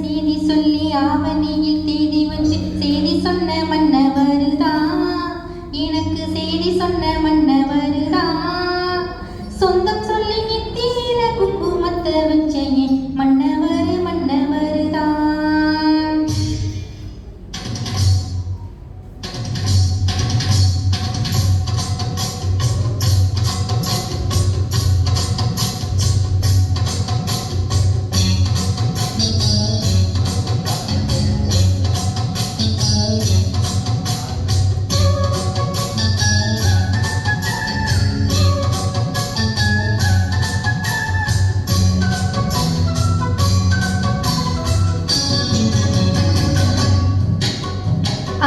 செய்தி சொல்லி ஆவணியில் தேதி வச்சு செய்தி சொன்ன மன்னவருதான். எனக்கு செய்தி சொன்ன மன்னவருதான். சொந்தம் சொல்லி நெத்தியில குங்குமத்தை வச்ச என் மன்னவருதான்.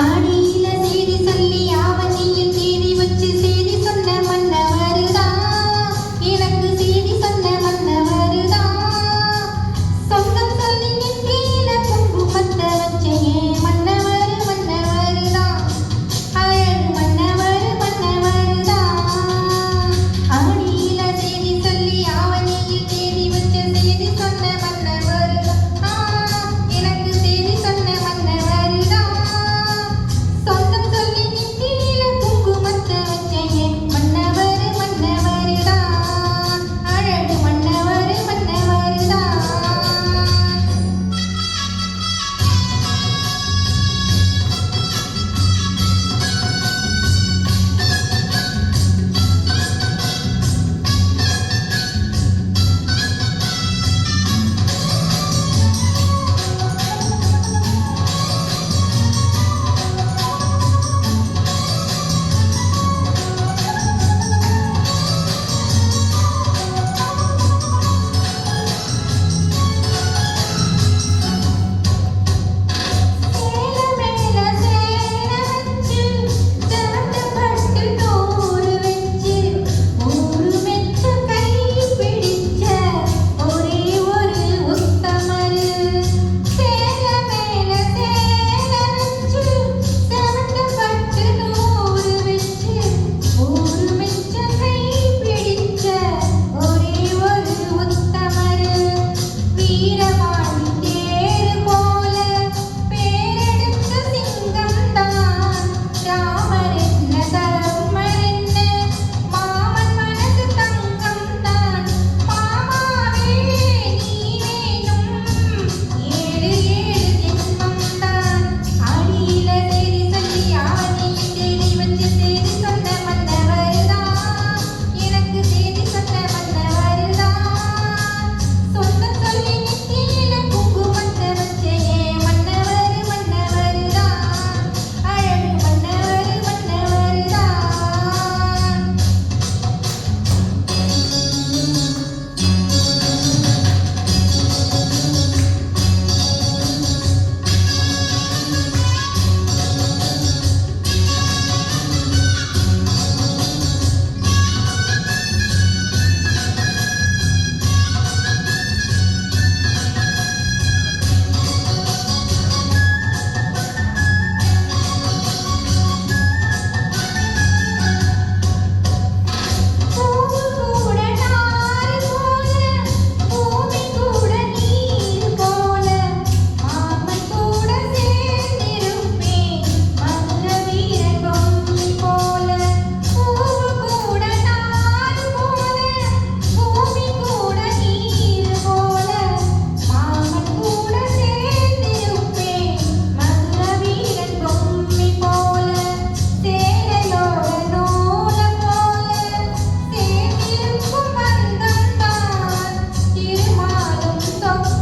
ஆடியில செய்தி சொல்லி ஆவணியில் தேதி வச்சு செய்தி சொன்ன மன்னவருதான். எனக்கு செய்தி சொன்ன மன்னவருதான். சொந்தம் சொல்லி நெத்தியில குங்குமத்தை வச்ச என் மன்னவருதான். அழகு மன்னவருதான். ஆடியில செய்தி சொல்லி ஆவணியில் தேதி வச்சு செய்தி சொன்ன மன்னவருதான். எனக்கு செய்தி சொன்ன மன்னவருதான். சொந்தம் சொல்லி நெத்தியில குங்குமத்தை வச்ச என் மன்னவருதான். அழகு மன்னவருதான். So